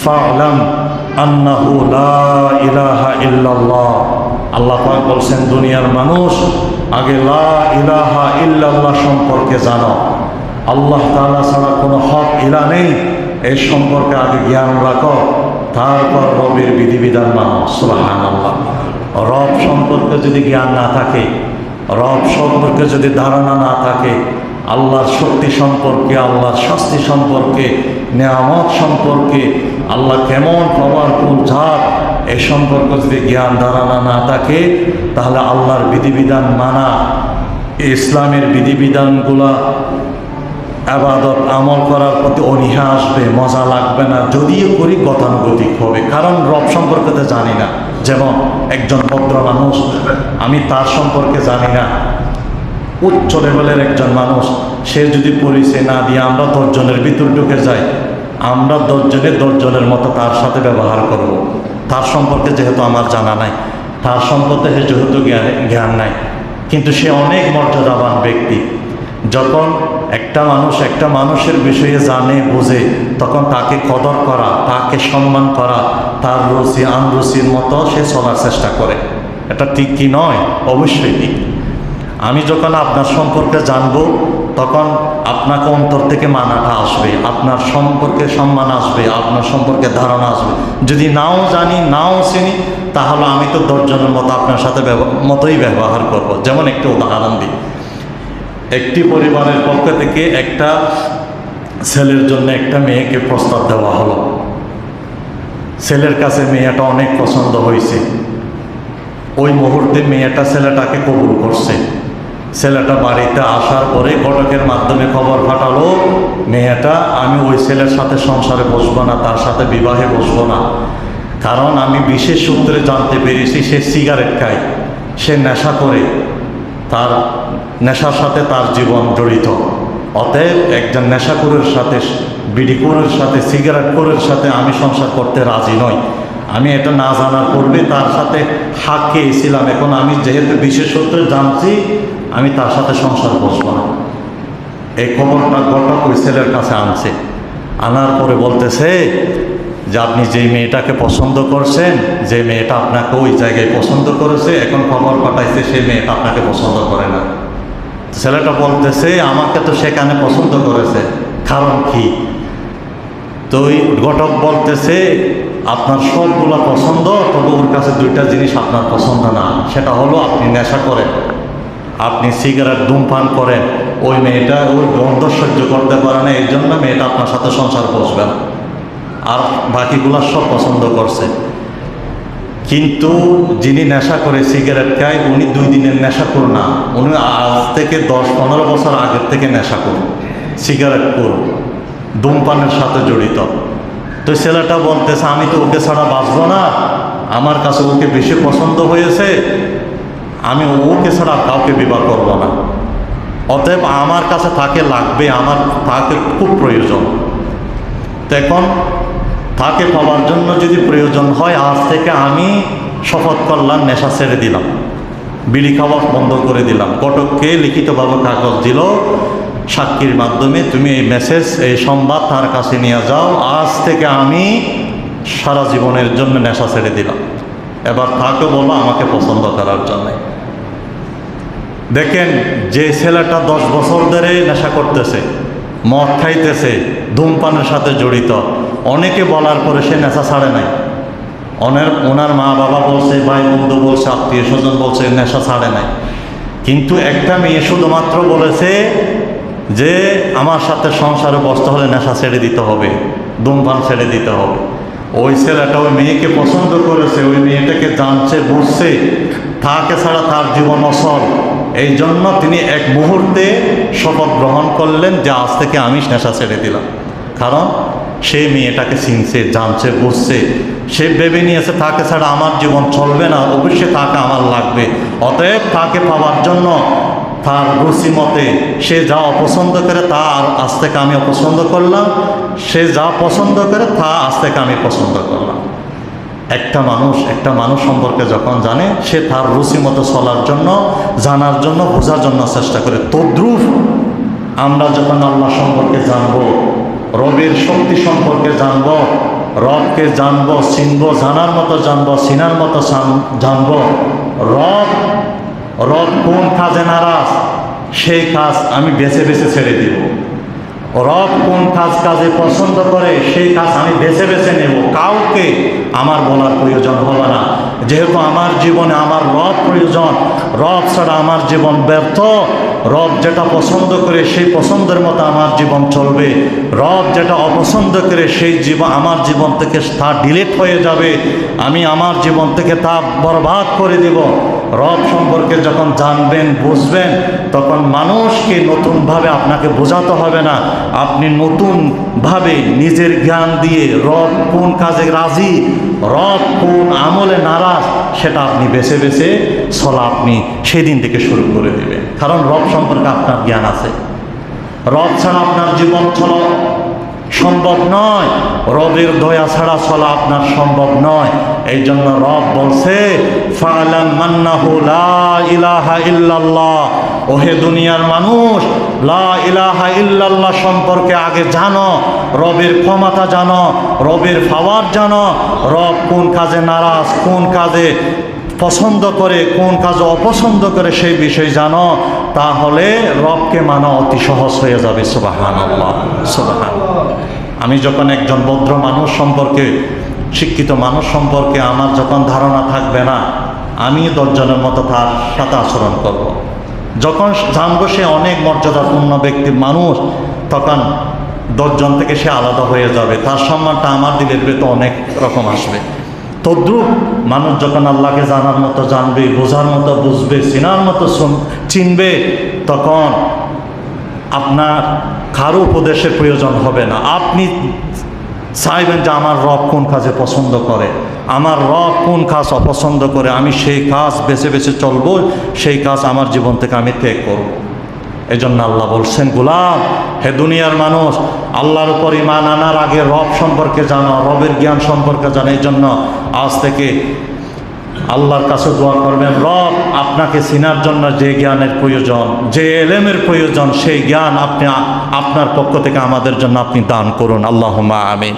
ফা'লাম আন্নাহু লা ইলাহা ইল্লাল্লাহ। আল্লাহ পাক বলছেন, দুনিয়ার মানুষ আগে লা ইলাহা ইল্লাল্লাহ সম্পর্কে জানো। আল্লাহ তাআলা ছাড়া কোনো হক ইলাহ নেই, এই সম্পর্কে আগে জ্ঞান রাখো, তারপর রবের বিধিবিধান মানো। সুবহানাল্লাহ। রব সম্পর্কে যদি জ্ঞান না থাকে, রব সম্পর্কে যদি ধারণা না থাকে, আল্লাহর শক্তি সম্পর্কে, আল্লাহর শাস্তি সম্পর্কে, নেয়ামত সম্পর্কে, আল্লাহ কেমন পাওয়ারফুল জাত, এই সম্পর্কে যদি জ্ঞান ধারণা না থাকে, তাহলে আল্লাহর বিধিবিধান মানা, ইসলামের বিধিবিধানগুলা আবাদত আমল করার প্রতি অনীহা আসবে, মজা লাগবে না, যদিও করি গতানুগতিক হবে, কারণ রব সম্পর্কে তো জানি না। যেমন একজন ভদ্র মানুষ, আমি তার সম্পর্কে জানি না, উচ্চ লেভেলের একজন মানুষ, সে যদি পরিচয় না দিয়ে আমরা 10 জনের ভিতর ঢুকে যাই, আমরা 10 জনের মতো তার সাথে ব্যবহার করব। তার সম্পর্কে যেহেতু আমার জানা নাই, তার সম্পর্কে যেহেতু জ্ঞান নাই, কিন্তু সে অনেক মর্যাদাবান ব্যক্তি। যখন একটা মানুষ একটা মানুষের বিষয়ে জানে, বোঝে, তখন তাকে কদর করা, তাকে সম্মান করা, তার রুচি আনরুচির মতো সে চলার চেষ্টা করে। এটা ঠিক কি নয়? অবশ্যই ঠিক। আমি যখন আপনার সম্পর্কে জানবো, তখন আপনাকে অন্তর থেকে মানাটা আসবে, আপনার সম্পর্কে সম্মান আসবে, আপনার সম্পর্কে ধারণা আসবে। যদি নাও জানি, নাও চিনি, তাহলে আমি তো 10 জনের মতো আপনার সাথে মতোই ব্যবহার করব। যেমন একটা উদাহরণ দিই। একটি পরিবারের পক্ষ থেকে একটা ছেলের জন্য একটা মেয়েকে প্রস্তাব দেওয়া হলো। ছেলের কাছে মেয়েটা অনেক পছন্দ হয়েছে। ওই মুহূর্তে মেয়েটা ছেলেটাকে কবুল করছে। ছেলেটা বাড়িতে আসার পরে ঘটকের মাধ্যমে খবর পাঠালো, মেয়েটা, আমি ওই ছেলের সাথে সংসারে বসবো না, তার সাথে বিবাহে বসবো না, কারণ আমি বিশেষ সূত্রে জানতে পেরেছি সে সিগারেট খায়, সে নেশা করে, তার নেশার সাথে তার জীবন জড়িত। অতএব একজন নেশাখোরের সাথে, বিড়িখোরের সাথে, সিগারেটখোরের সাথে আমি সংসার করতে রাজি নই। আমি এটা না জানার পূর্বে তার সাথে হাক খেয়েছিলাম, এখন আমি যেহেতু বিশেষ সূত্রে জানছি, আমি তার সাথে সংসার বসবো না। এই খবরটা ঘটক ওই ছেলের কাছে আনছে। আনার পরে বলতেছে যে আপনি যেই মেয়েটাকে পছন্দ করছেন, যে মেয়েটা আপনাকে ওই জায়গায় পছন্দ করেছে, এখন খবর পাঠাইছে সেই মেয়েটা আপনাকে পছন্দ করে না। ছেলেটা বলতেছে আমাকে তো সেখানে পছন্দ করেছে, কারণ কি? তো ওই ঘটক বলতেছে আপনার সবগুলো পছন্দ, তবে ওর কাছে 2টা জিনিস আপনার পছন্দ না। সেটা হলো আপনি নেশা করেন, আপনি সিগারেট ধূমপান করেন। ওই মেয়েটা ওই গন্ধ সহ্য করতে পারে না, এই জন্য মেয়েটা আপনার সাথে সংসার বসবে না। আর বাকিগুলো সব পছন্দ করছে। কিন্তু যিনি নেশা করে, সিগারেট খায়, উনি 2 দিনের নেশাখোর না, উনি আজ থেকে 10-15 বছর আগের থেকে নেশাখোর, সিগারেটখোর, ধূমপানের সাথে জড়িত। তো ছেলেটা বলতেছে আমি তো ওকে ছাড়া বাঁচবো না, আমার কাছে ওকে বেশি পছন্দ হয়েছে, আমি ওকে ছাড়া কাউকে বিবাহ করব না। অতএব আমার কাছে তাকে লাগবে, আমার তাকে খুব প্রয়োজন। তো এখন তাকে পাওয়ার জন্য যদি প্রয়োজন হয়, আজ থেকে আমি শপথ করলাম, নেশা ছেড়ে দিলাম, বিড়ি খাওয়া বন্ধ করে দিলাম। ঘটককে লিখিতভাবে কাগজ দিল, সাক্ষীর মাধ্যমে তুমি এই মেসেজ, এই সংবাদ তার কাছে নিয়ে যাও, আজ থেকে আমি সারা জীবনের জন্য নেশা ছেড়ে দিলাম। এবার তাকে বলো আমাকে পছন্দ করার জন্য। দেখেন, যে ছেলেটা 10 বছর ধরে নেশা করতেছে, মদ খাইতেছে, ধূমপানের সাথে জড়িত, অনেকে বলার পরে সে নেশা ছাড়ে নাই। ওনার মা বাবা বলছে, ভাই বন্ধু বলছে, আত্মীয় স্বজন বলছে, নেশা ছাড়ে নাই। কিন্তু একটা মেয়ে শুধুমাত্র বলেছে যে আমার সাথে সংসারে বসতে হলে নেশা ছেড়ে দিতে হবে, ধূমপান ছেড়ে দিতে হবে। ওই ছেলেটা ওই মেয়েকে পছন্দ করেছে, ওই মেয়েটাকে জানছে, বুঝছে, তাকে ছাড়া তার জীবন অচল। এই জন্য তিনি এক মুহূর্তে শপথ গ্রহণ করলেন যে আজ থেকে আমি নেশা ছেড়ে দিলাম। কারণ সে মেয়েটাকে চিনছে, জানছে, বুঝছে, সে ভেবে নিয়েছে তাকে ছাড়া আমার জীবন চলবে না, অবশ্যই তাকে আমার লাগবে। অতএব তাকে পাওয়ার জন্য তার রুচি মতে সে যা অপছন্দ করে তা আজ থেকে আমি অপছন্দ করলাম, সে যা পছন্দ করে তা আজ থেকে আমি পছন্দ করলাম। একটা মানুষ সম্পর্কে যখন জানে, সে তার রুচি মতো চলার জন্য, জানার জন্য, বোঝার জন্য চেষ্টা করে। তদ্রূপ আমরা যখন আল্লাহ সম্পর্কে জানবো, রবের শক্তি সম্পর্কে জানবো, রবকে জানবো, চিনবো, জানার মতো জানবো, চিনার মতো জানবো। রব রব কোন কাজে নারাজ সেই কাজ আমি বেছে বেছে ছেড়ে দিব। রব কোন কাজে পছন্দ করে সেই কাজ আমি বেছে বেছে নেব। কাউকে আমার বলার প্রয়োজন হবে না, যেহেতু আমার জীবনে আমার রব প্রয়োজন। রব ছাড়া আমার জীবন ব্যর্থ। রব যেটা পছন্দ করে সেই পছন্দের মতো আমার জীবন চলবে। রব যেটা অপছন্দ করে সেই আমার জীবন থেকে তা ডিলিট হয়ে যাবে। আমি আমার জীবন থেকে তা বরবাদ করে দেব। রব সম্পর্কে যখন জানবেন, বুঝবেন, তখন মানুষকে নতুনভাবে আপনাকে বোঝাতে হবে না। আপনি নতুনভাবে নিজের জ্ঞান দিয়ে রব কোন কাজে রাজি, রব কোন আমলে নারাজ, সেটা আপনি বেছে বেছে চলা আপনি সেদিন থেকে শুরু করে দেবেন। কারণ রব সম্পর্কে আপনার জ্ঞান আছে। রব ছাড়া আপনার জীবন চলা সম্ভব নয়। রবের দয়া ছাড়া চলা আপনার সম্ভব নয়। এই জন্য রব বলছে, ফা'লাম আন্নাহু লা ইলাহা ইল্লাল্লাহ। ওহে দুনিয়ার মানুষ, লা ইলাহা ইল্লাল্লাহ সম্পর্কে আগে জানো। রবের ক্ষমতা জানো, রবের পাওয়ার জানো। রব কোন কাজে নারাজ, কোন কাজে পছন্দ করে, কোন কাজে অপছন্দ করে সেই বিষয় জানো। তাহলে রবকে মানা অতি সহজ হয়ে যাবে। সুবহানাল্লাহ, সুবহানাল্লাহ। আমি যখন একজন ভদ্র মানুষ সম্পর্কে, শিক্ষিত মানুষ সম্পর্কে আমার যখন ধারণা থাকবে না, আমি 10 জনের মতো তার সাথে আচরণ করব। যখন জানবো সে অনেক মর্যাদাপূর্ণ ব্যক্তি মানুষ, তখন 10 জন থেকে সে আলাদা হয়ে যাবে। তার সম্মানটা আমার দিলের ভেতর অনেক রকম আসবে। তদ্রুপ মানুষ যখন আল্লাহকে জানার মতো জানবে, বোঝার মতো বুঝবে, চিনার মতো চিনবে, তখন আপনার কারো উপদেশের প্রয়োজন হবে না। আপনি চাইবেন যে আমার রব কোন কাজে পছন্দ করে, আমার রব কোন কাজ অপছন্দ করে, আমি সেই কাজ বেছে বেছে চলবো, সেই কাজ আমার জীবন থেকে আমি ত্যাগ করব। এই জন্য আল্লাহ বলছেন, গোলাম, হে দুনিয়ার মানুষ, আল্লাহর উপর ঈমান আনার আগে রব সম্পর্কে জানো, রবের জ্ঞান সম্পর্কে জানো। এই জন্য আজ থেকে আল্লাহর কাছে দোয়া করবেন, রব আপনাকে চিনার জন্য যে জ্ঞানের প্রয়োজন, যে এলেমের প্রয়োজন, সেই জ্ঞান আপনি আপনার পক্ষ থেকে আমাদের জন্য আপনি দান করুন। আল্লাহুম্মা আমিন।